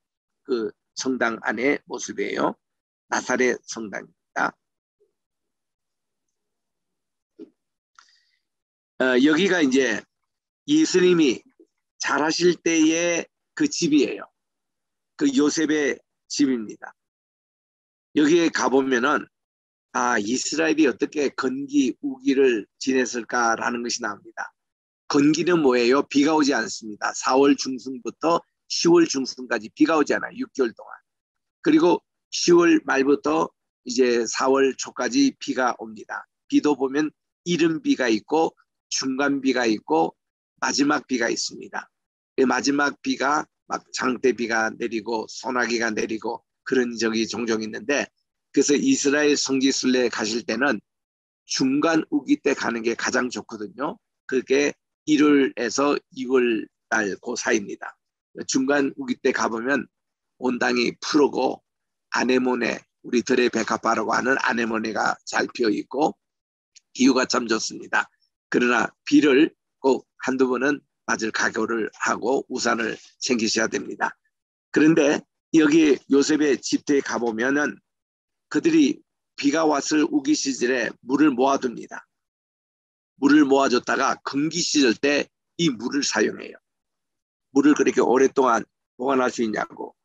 그 성당 안의 모습이에요. 나사렛 성당입니다. 여기가 이제 예수님이 자라실 때의 그 집이에요. 그 요셉의 집입니다. 여기에 가보면은 이스라엘이 어떻게 건기 우기를 지냈을까라는 것이 나옵니다. 건기는 뭐예요? 비가 오지 않습니다. 4월 중순부터 10월 중순까지 비가 오지 않아요. 6개월 동안. 그리고 10월 말부터 이제 4월 초까지 비가 옵니다. 비도 보면 이른 비가 있고 중간 비가 있고 마지막 비가 있습니다. 마지막 비가 막 장대비가 내리고 소나기가 내리고 그런 적이 종종 있는데, 그래서 이스라엘 성지순례 가실 때는 중간 우기 때 가는 게 가장 좋거든요. 그게 1월에서 2월 달 그 사이입니다. 중간 우기 때 가보면 온 땅이 푸르고 아네모네 우리 들의 백합화라고 하는 아네모네가 잘 피어 있고 기후가 참 좋습니다. 그러나 비를 꼭 한두 번은 맞을 각오를 하고 우산을 챙기셔야 됩니다. 그런데 여기 요셉의 집터에 가보면은 그들이 비가 왔을 우기 시절에 물을 모아둡니다. 물을 모아줬다가 건기 시절 때 이 물을 사용해요. 물을 그렇게 오랫동안 보관할 수 있냐고.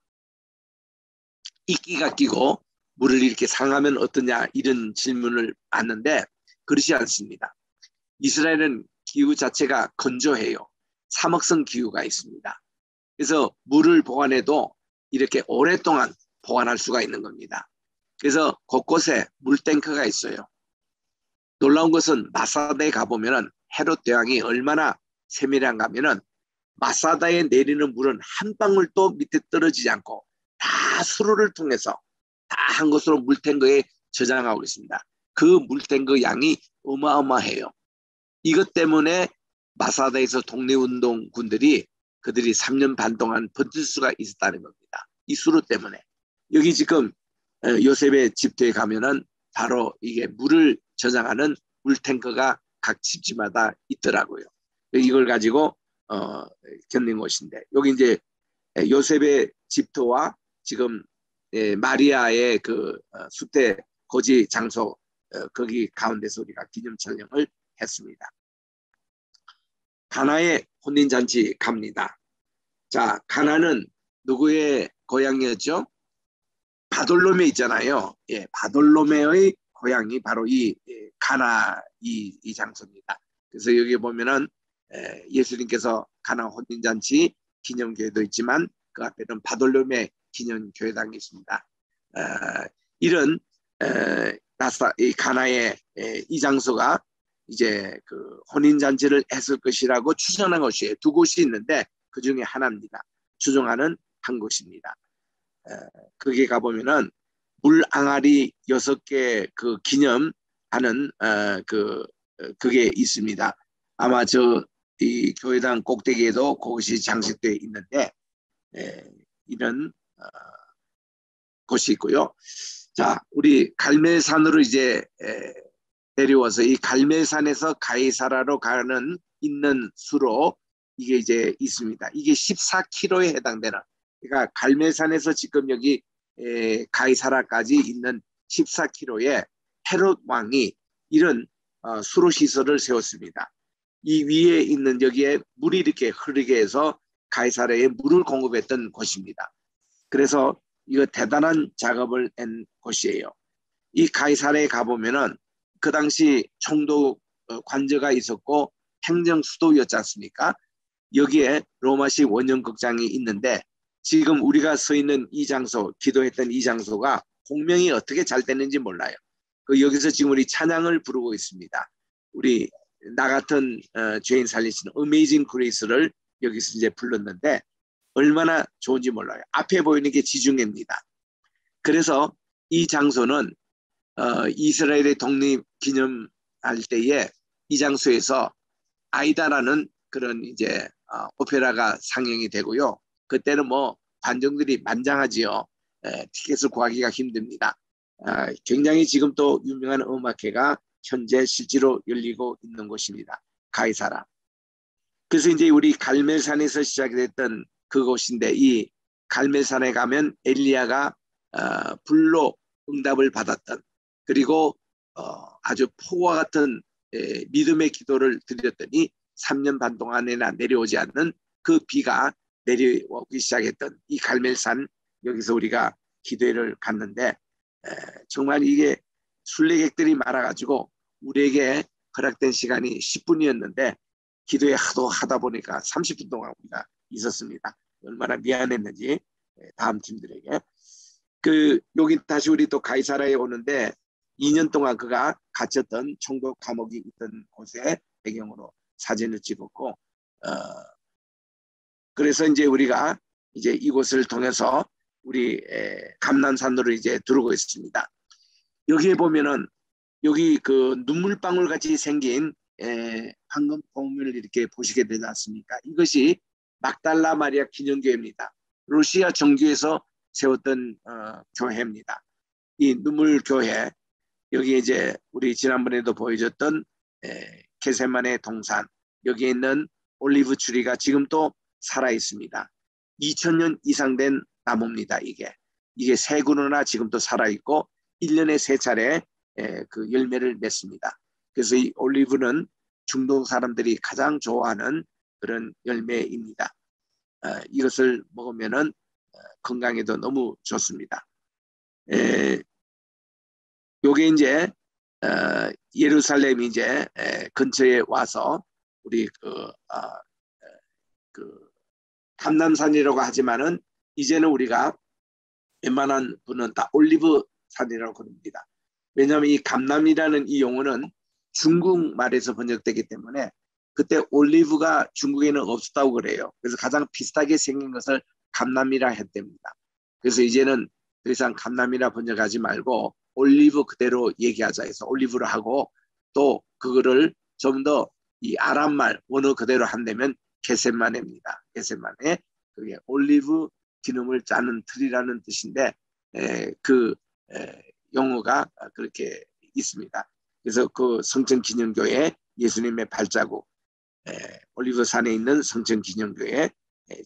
이끼가 끼고 물을 이렇게 상하면 어떠냐 이런 질문을 받는데 그렇지 않습니다. 이스라엘은 기후 자체가 건조해요. 사막성 기후가 있습니다. 그래서 물을 보관해도 이렇게 오랫동안 보관할 수가 있는 겁니다. 그래서 곳곳에 물탱크가 있어요. 놀라운 것은 마사다에 가보면 헤롯 대왕이 얼마나 세밀한가 하면은 마사다에 내리는 물은 한 방울도 밑에 떨어지지 않고 다 수로를 통해서 다 한 곳으로 물탱크에 저장하고 있습니다. 그 물탱크 양이 어마어마해요. 이것 때문에 마사다에서 독립운동군들이 그들이 3년 반 동안 버틸 수가 있었다는 겁니다. 이 수로 때문에. 여기 지금 요셉의 집터에 가면은 바로 이게 물을 저장하는 물탱크가 각 집집마다 있더라고요. 이걸 가지고 견딘 것인데 여기 이제 요셉의 집터와 지금 마리아의 그 수태 거지 장소 거기 가운데서 우리가 기념 촬영을 했습니다. 가나의 혼인잔치 갑니다. 자, 가나는 누구의 고향이었죠? 바돌로메 있잖아요. 예, 바돌로메의 고향이 바로 이 가나 이 장소입니다. 그래서 여기 보면은 예수님께서 가나 혼인잔치 기념교회도 있지만 그 앞에는 바돌로메 기념교회당이 있습니다. 이런 이 가나의 이 장소가 이제 그 혼인잔치를 했을 것이라고 추정한 것이에요. 두 곳이 있는데 그 중에 하나입니다. 추정하는 한 곳입니다. 거기 가보면은 물 항아리 6개 그 기념하는 그게 있습니다. 아마 이 교회당 꼭대기에도 그것이 장식되어 있는데 이런 곳이 있고요. 자, 우리 갈멜산으로 이제 내려와서 이 갈멜산에서 가이사라로 가는 있는 수로 이게 이제 있습니다. 이게 14km에 해당되는 그러니까 갈멜산에서 지금 여기 가이사라까지 있는 14km에 헤롯 왕이 이런 수로 시설을 세웠습니다. 이 위에 있는 여기에 물이 이렇게 흐르게 해서 가이사라에 물을 공급했던 곳입니다. 그래서 이거 대단한 작업을 한 곳이에요. 이 가이사라에 가보면은 그 당시 총독 관저가 있었고 행정 수도였지 않습니까? 여기에 로마식 원형극장이 있는데 지금 우리가 서 있는 이 장소, 기도했던 이 장소가 공명이 어떻게 잘 됐는지 몰라요. 여기서 지금 우리 찬양을 부르고 있습니다. 우리 나 같은 죄인 살리시는 Amazing Grace를 여기서 이제 불렀는데 얼마나 좋은지 몰라요. 앞에 보이는 게 지중해입니다. 그래서 이 장소는 이스라엘의 독립 기념할 때에 이 장소에서 아이다라는 그런 이제 오페라가 상영이 되고요. 그때는 뭐 관중들이 만장하지요. 티켓을 구하기가 힘듭니다. 굉장히 지금 또 유명한 음악회가 현재 실제로 열리고 있는 곳입니다. 가이사라. 그래서 이제 우리 갈멜산에서 시작됐던 그곳인데 이 갈멜산에 가면 엘리야가 불로 응답을 받았던 그리고 아주 폭우와 같은 믿음의 기도를 드렸더니 3년 반 동안에나 내려오지 않는 그 비가 내려오기 시작했던 이 갈멜산 여기서 우리가 기도회를 갔는데 정말 이게 순례객들이 많아가지고 우리에게 허락된 시간이 10분이었는데 기도회 하다 보니까 30분 동안 우리가 있었습니다. 얼마나 미안했는지 다음 팀들에게. 여기 다시 우리 또 가이사라에 오는데 2년 동안 그가 갇혔던 총독 감옥이 있던 곳에 배경으로 사진을 찍었고 그래서 이제 우리가 이제 이곳을 통해서 우리 감난산으로 이제 들어오고 있습니다. 여기에 보면은 여기 그 눈물방울 같이 생긴 황금 봉을 이렇게 보시게 되지 않습니까? 이것이 막달라 마리아 기념교회입니다. 러시아 정교에서 세웠던 교회입니다. 이 눈물교회 여기 이제 우리 지난번에도 보여줬던 게세마네 동산 여기에 있는 올리브 추리가 지금도 살아 있습니다. 2000년 이상 된 나무입니다. 이게 새 그루나 지금도 살아 있고 1년에 3차례 그 열매를 맺습니다. 그래서 이 올리브는 중동 사람들이 가장 좋아하는 그런 열매입니다. 이것을 먹으면은 건강에도 너무 좋습니다. 요게 이제 예루살렘 이제 근처에 와서 우리 그 감람산이라고 하지만은 이제는 우리가 웬만한 분은 다 올리브 산이라고 부릅니다. 왜냐하면 이 감람이라는 이 용어는 중국 말에서 번역되기 때문에 그때 올리브가 중국에는 없었다고 그래요. 그래서 가장 비슷하게 생긴 것을 감람이라 했답니다. 그래서 이제는 더 이상 감람이라 번역하지 말고 올리브 그대로 얘기하자 해서 올리브를 하고 또 그거를 좀 더 이 아랍말 원어 그대로 한다면 게셋마네입니다. 게셋마네 그게 올리브 기름을 짜는 틀이라는 뜻인데 그 용어가 그렇게 있습니다. 그래서 그 성천기념교회 예수님의 발자국 올리브산에 있는 성천기념교회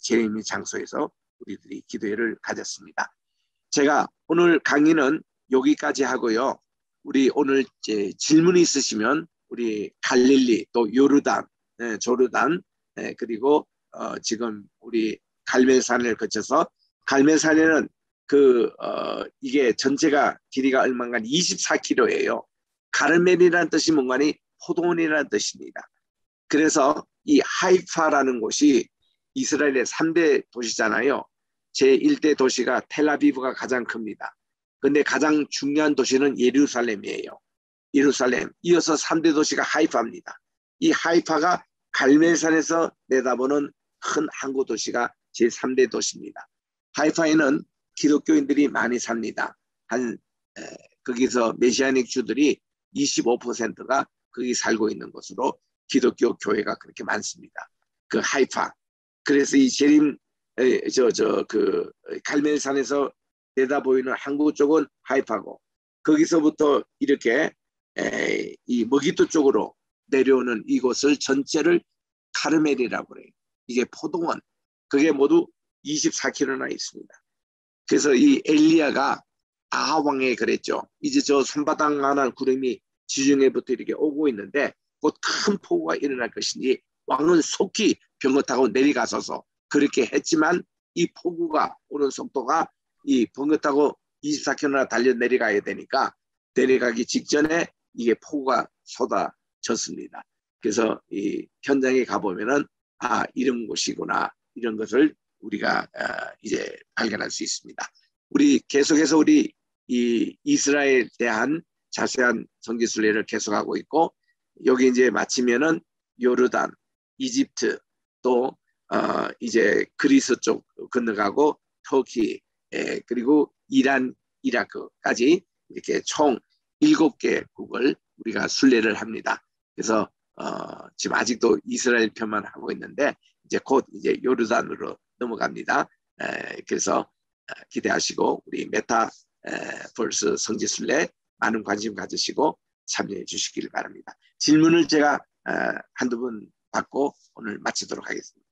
제레미 장소에서 우리들이 기도회를 가졌습니다. 제가 오늘 강의는 여기까지 하고요. 우리 오늘 질문이 있으시면 우리 갈릴리 또 요르단, 조르단 그리고 지금 우리 갈멜산을 거쳐서 갈멜산에는 이게 전체가 길이가 얼마인가 24km예요. 가르멜이라는 뜻이 뭔가니 포도원이라는 뜻입니다. 그래서 이 하이파라는 곳이 이스라엘의 3대 도시잖아요. 제1대 도시가 텔아비브가 가장 큽니다. 근데 가장 중요한 도시는 예루살렘이에요. 예루살렘. 이어서 3대 도시가 하이파입니다. 이 하이파가 갈멜산에서 내다보는 큰 항구 도시가 제3대 도시입니다. 하이파에는 기독교인들이 많이 삽니다. 거기서 메시아닉 주들이 25%가 거기 살고 있는 곳으로 기독교 교회가 그렇게 많습니다. 그 하이파. 그래서 이 갈멜산에서 내다보이는 항구 쪽은 하이파고 거기서부터 이렇게 이 머기토 쪽으로 내려오는 이곳을 전체를 카르멜이라고 그래요. 이게 포도원. 그게 모두 24km나 있습니다. 그래서 이 엘리야가 아하왕에 그랬죠. 이제 저 손바닥만한 구름이 지중해부터 이렇게 오고 있는데 곧 큰 폭우가 일어날 것이니 왕은 속히 병거 타고 내려가서서 그렇게 했지만 이 폭우가 오는 속도가 이 병거 타고 24km나 달려 내려가야 되니까 내려가기 직전에 이게 폭우가 쏟아졌습니다. 그래서 이 현장에 가보면은 이런 곳이구나 이런 것을 우리가 이제 발견할 수 있습니다. 우리 계속해서 우리 이 이스라엘에 대한 자세한 성지순례를 계속하고 있고 여기 이제 마치면은 요르단, 이집트 또 이제 그리스 쪽 건너가고 터키 그리고 이란, 이라크까지 이렇게 총 7개국을 우리가 순례를 합니다. 그래서 지금 아직도 이스라엘 편만 하고 있는데 이제 곧 이제 요르단으로 넘어갑니다. 그래서 기대하시고 우리 메타버스 성지순례 많은 관심 가지시고 참여해 주시길 바랍니다. 질문을 제가 한두 분 받고 오늘 마치도록 하겠습니다.